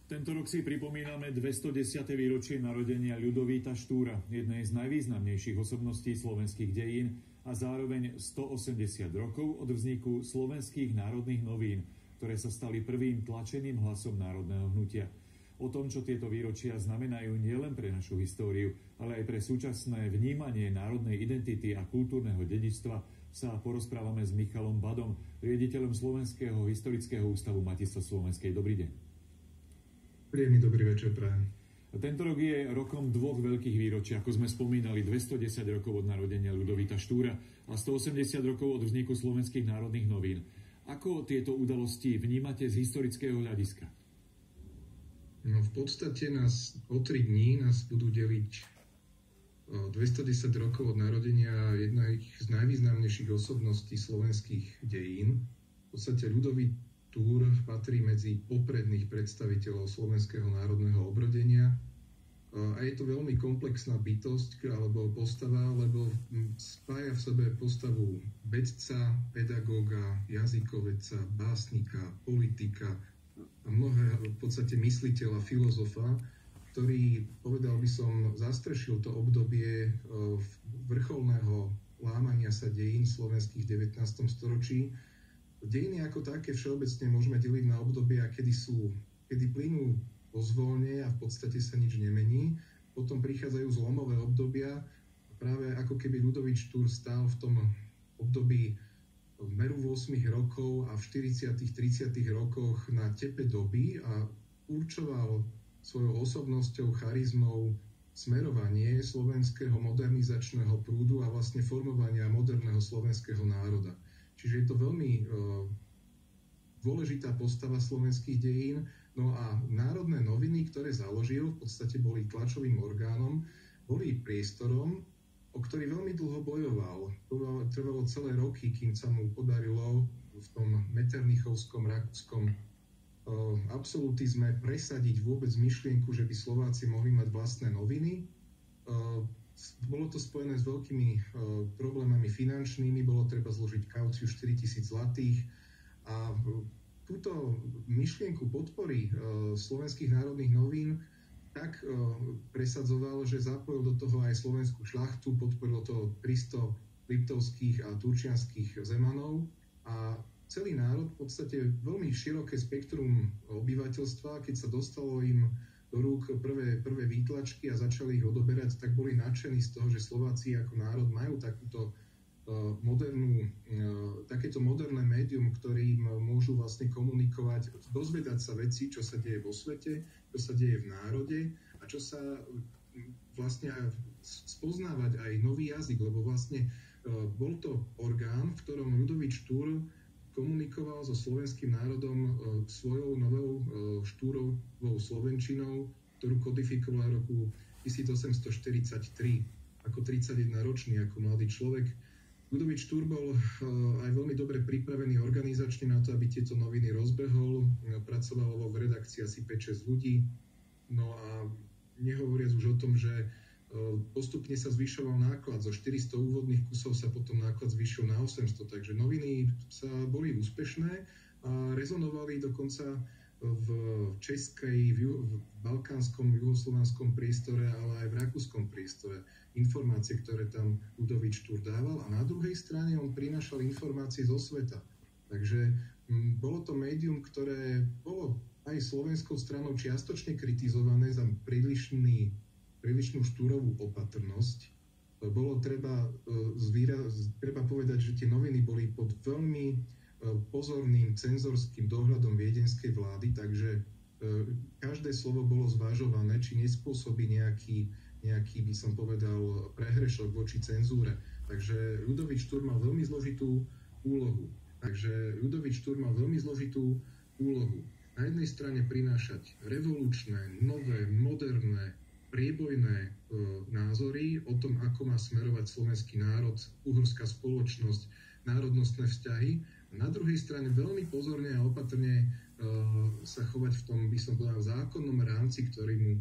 Tento rok si pripomíname 210. výročie narodenia Ľudovíta Štúra, jednej z najvýznamnejších osobností slovenských dejín a zároveň 180 rokov od vzniku Slovenských národných novín, ktoré sa stali prvým tlačeným hlasom národného hnutia. O tom, čo tieto výročia znamenajú nielen pre našu históriu, ale aj pre súčasné vnímanie národnej identity a kultúrneho dedičstva, sa porozprávame s Michalom Badom, riaditeľom Slovenského historického ústavu Matice Slovenskej. Dobrý deň. Príjemný dobrý večer prajem. Tento rok je rokom dvoch veľkých výročí, ako sme spomínali, 210 rokov od narodenia Ľudovíta Štúra a 180 rokov od vzniku Slovenských národných novín. Ako tieto udalosti vnímate z historického hľadiska? No, v podstate o 3 dní nás budú deliť 210 rokov od narodenia jednej z najvýznamnejších osobností slovenských dejín. V podstate Ľudovít Štúr patrí medzi popredných predstaviteľov slovenského národného obrodenia a je to veľmi komplexná bytosť alebo postava, lebo spája v sebe postavu vedca, pedagóga, jazykovedca, básnika, politika a mnohé v podstate mysliteľa, filozofa, ktorý, povedal by som, zastrešil to obdobie vrcholného lámania sa dejín slovenských v 19. storočí. Dejiny ako také všeobecne môžeme deliť na obdobia, kedy plynú pozvolne a v podstate sa nič nemení. Potom prichádzajú zlomové obdobia. Práve ako keby Ľudovít Štúr stál v tom období meru 8 rokov a v 40. 30. rokoch na tepe doby a určoval svojou osobnosťou, charizmou smerovanie slovenského modernizačného prúdu a vlastne formovania moderného slovenského národa. Čiže je to veľmi dôležitá postava slovenských dejín. No a národné noviny, ktoré založil, v podstate boli tlačovým orgánom, boli priestorom, o ktorý veľmi dlho bojoval. Trvalo celé roky, kým sa mu podarilo v tom metternichovskom, rakúskom absolutizme presadiť vôbec myšlienku, že by Slováci mohli mať vlastné noviny. Bolo to spojené s veľkými problémami finančnými, bolo treba zložiť kauciu 4 000 zlatých a túto myšlienku podpory slovenských národných novín tak presadzoval, že zapojil do toho aj slovenskú šľachtu, podporilo to 300 liptovských a turčianskych zemanov a celý národ, v podstate veľmi široké spektrum obyvateľstva, keď sa dostalo im do rúk prvé výtlačky a začali ich odoberať, tak boli nadšení z toho, že Slováci ako národ majú takéto moderné médium, ktorým môžu vlastne komunikovať, dozvedať sa veci, čo sa deje vo svete, čo sa deje v národe a čo sa vlastne spoznávať aj nový jazyk, lebo vlastne bol to orgán, v ktorom Ľudovít Štúr komunikoval so slovenským národom svojou novou štúrovou slovenčinou, ktorú kodifikoval v roku 1843 ako 31-ročný, ako mladý človek. Ľudovít Štúr bol aj veľmi dobre pripravený organizačne na to, aby tieto noviny rozbehol. Pracovalo v redakcii asi 5-6 ľudí. No a nehovoriac už o tom, že postupne sa zvyšoval náklad. Zo 400 úvodných kusov sa potom náklad zvýšil na 800. Takže noviny boli úspešné a rezonovali dokonca v českej, v balkánskom, juhoslovanskom priestore, ale aj v rakúskom priestore. Informácie, ktoré tam Ľudovít Štúr dával. A na druhej strane on prinášal informácie zo sveta. Takže bolo to médium, ktoré bolo aj slovenskou stranou čiastočne kritizované za prílišnú štúrovú opatrnosť. Bolo treba povedať, že tie noviny boli pod veľmi pozorným cenzorským dohľadom viedenskej vlády, takže každé slovo bolo zvažované, či nespôsobí nejaký, by som povedal, prehrešok voči cenzúre. Takže Ľudovít Štúr mal veľmi zložitú úlohu. Na jednej strane prinášať revolučné, nové, moderné, priebojné názory o tom, ako má smerovať slovenský národ, uhorská spoločnosť, národnostné vzťahy. Na druhej strane veľmi pozorne a opatrne sa chovať v tom, by som povedal, zákonnom rámci, ktorý mu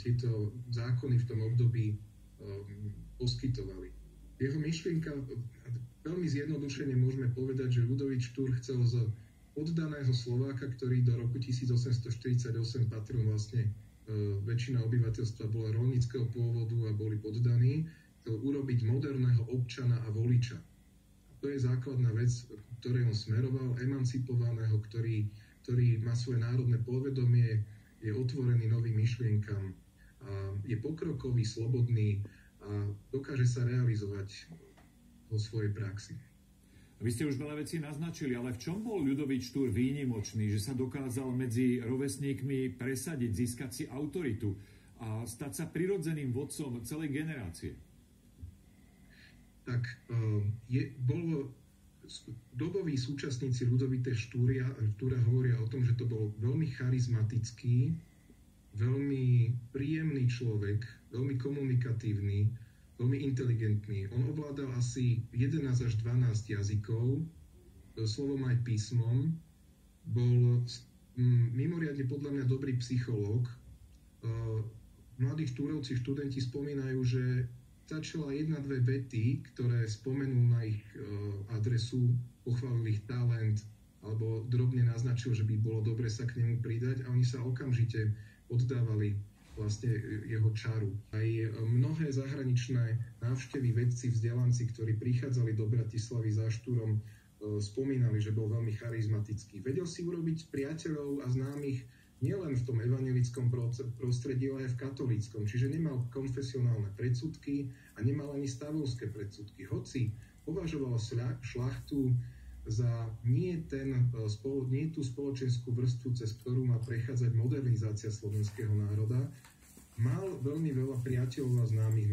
tieto zákony v tom období poskytovali. Jeho myšlienka, veľmi zjednodušene môžeme povedať, že Ľudovít Štúr chcel z oddaného Slováka, ktorý do roku 1848 patril vlastne, väčšina obyvateľstva bola roľníckeho pôvodu a boli poddaní, chcel urobiť moderného občana a voliča. A to je základná vec, ktorej on smeroval, emancipovaného, ktorý má svoje národné povedomie, je otvorený novým myšlienkam, je pokrokový, slobodný a dokáže sa realizovať vo svojej praxi. Vy ste už veľa vecí naznačili, ale v čom bol Ľudovít Štúr výnimočný, že sa dokázal medzi rovesníkmi presadiť, získať si autoritu a stať sa prirodzeným vodcom celej generácie? Tak doboví súčasníci Ľudovita Štúra hovoria o tom, že to bol veľmi charizmatický, veľmi príjemný človek, veľmi komunikatívny, veľmi inteligentný. On ovládal asi 11 až 12 jazykov, slovom aj písmom. Bol mimoriadne podľa mňa dobrý psychológ. Mladí štúrovci, študenti spomínajú, že stačila 1-2 vety, ktoré spomenul na ich adresu, pochválil ich talent alebo drobne naznačil, že by bolo dobre sa k nemu pridať a oni sa okamžite oddávali vlastne jeho čaru. Aj mnohé zahraničné návštevy vedci, vzdelanci, ktorí prichádzali do Bratislavy za Štúrom, spomínali, že bol veľmi charizmatický. Vedel si urobiť priateľov a známych nielen v tom evanjelickom prostredí, ale aj v katolíckom. Čiže nemal konfesionálne predsudky a nemal ani stavovské predsudky. Hoci považoval šľachtu za nie tú spoločenskú vrstvu, cez ktorú má prechádzať modernizácia slovenského národa, mal veľmi veľa priateľov a známych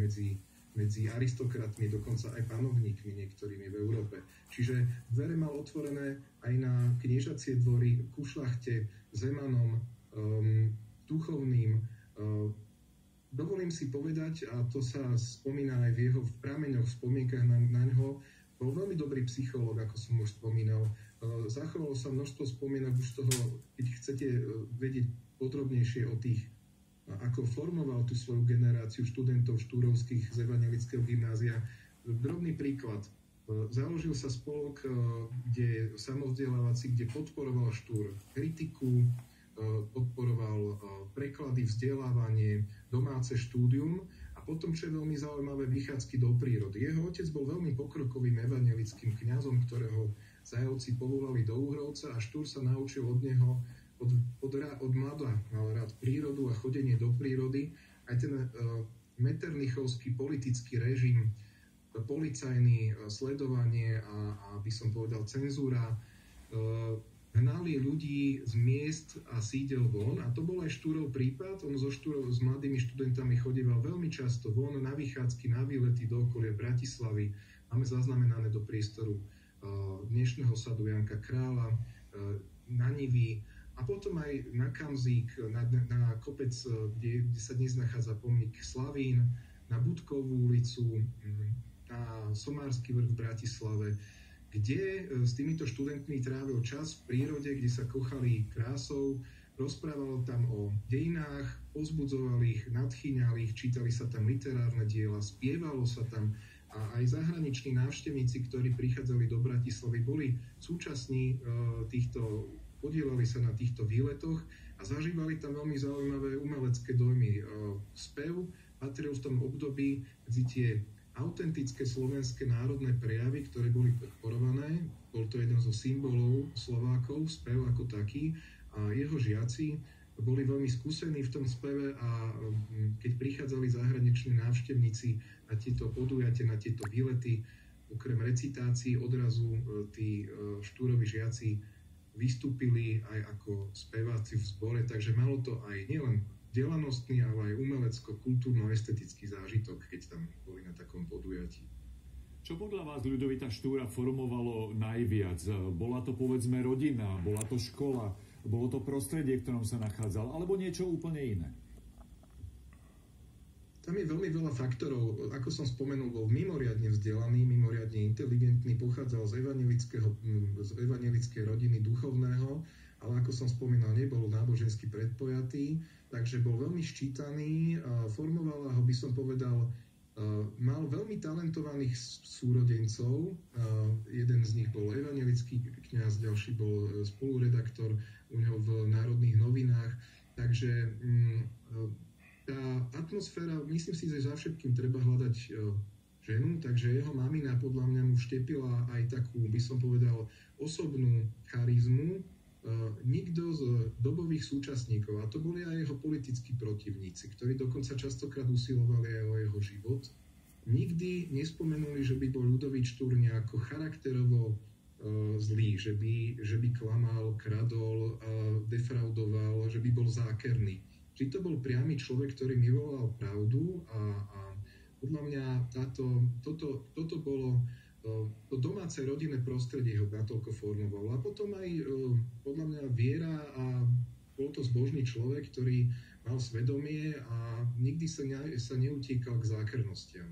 medzi aristokratmi, dokonca aj panovníkmi niektorými v Európe. Čiže dvere mal otvorené aj na kniežacie dvory, ku šľachte, zemanom, duchovným. Dovolím si povedať, a to sa spomína aj v jeho prameňoch, v spomienkach na ňo, bol veľmi dobrý psychológ, ako som už spomínal. Zachovalo sa množstvo spomienok už z toho, keď chcete vedieť podrobnejšie o tých, ako formoval tú svoju generáciu študentov štúrovských z evangelického gymnázia. Drobný príklad. Založil sa spolok, kde samovzdelávací, kde podporoval Štúr kritiku, podporoval preklady, vzdelávanie, domáce štúdium a potom, čo je veľmi zaujímavé, vychádzky do prírody. Jeho otec bol veľmi pokrokovým evangelickým kňazom, ktorého zajovci povolali do Uhrovca a Štúr sa naučil od neho od mlada, mal rád prírodu a chodenie do prírody. Aj ten metternichovský politický režim, policajný sledovanie a by som povedal cenzúra, hnali ľudí z miest a sídel von a to bol aj Štúrov prípad. On so Štúrov s mladými študentami chodieval veľmi často von na vychádzky, na výlety do okolia Bratislavy. Máme zaznamenané do priestoru dnešného sadu Janka Krála, na Nivy a potom aj na Kamzík, na kopec, kde sa dnes nachádza pomník Slavín, na Budkovú ulicu, na Somársky vrch v Bratislave, kde s týmito študentmi trávil čas v prírode, kde sa kochali krásou, rozprával tam o dejinách, pozbudzoval ich, nadchýňal ich, čítali sa tam literárne diela, spievalo sa tam a aj zahraniční návštevníci, ktorí prichádzali do Bratislavy, boli súčasní týchto, podielali sa na týchto výletoch a zažívali tam veľmi zaujímavé umelecké dojmy. Spev patril v tom období medzi tie autentické slovenské národné prejavy, ktoré boli podporované. Bol to jeden zo symbolov Slovákov, spev ako taký. A jeho žiaci boli veľmi skúsení v tom speve a keď prichádzali zahraniční návštevníci na tieto podujatia, na tieto výlety, okrem recitácií odrazu tí Štúrovi žiaci vystúpili aj ako speváci v zbore, takže malo to aj nielen delanostný, ale aj umelecko-kultúrno-estetický zážitok, keď tam boli na takom podujatí. Čo podľa vás Ľudovita Štúra formovalo najviac? Bola to povedzme rodina, bola to škola, bolo to prostredie, v ktorom sa nachádzal, alebo niečo úplne iné? Tam je veľmi veľa faktorov. Ako som spomenul, bol mimoriadne vzdelaný, mimoriadne inteligentný, pochádzal z evangelickej rodiny duchovného, ale ako som spomínal, nebol nábožensky predpojatý, takže bol veľmi ščítaný a formovala ho, by som povedal, Mal veľmi talentovaných súrodencov. Jeden z nich bol evanjelický kňaz, ďalší bol spoluredaktor u neho v Národných novinách. Takže tá atmosféra, myslím si, že za všetkým treba hľadať ženu, takže jeho mamina podľa mňa mu vštepila aj takú, by som povedal, osobnú charizmu. Nikto z dobových súčasníkov, a to boli aj jeho politickí protivníci, ktorí dokonca častokrát usilovali aj o jeho život, nikdy nespomenuli, že by bol Ľudovít Štúr nejako charakterovo zlý, že by klamal, kradol, defraudoval, že by bol zákerný. Vždy to bol priamy človek, ktorý miloval pravdu a podľa mňa toto bolo to domáce rodinné prostredie ho natoľko formovalo. A potom aj podľa mňa viera a bol to zbožný človek, ktorý mal svedomie a nikdy sa neutíkal k zákernostiam.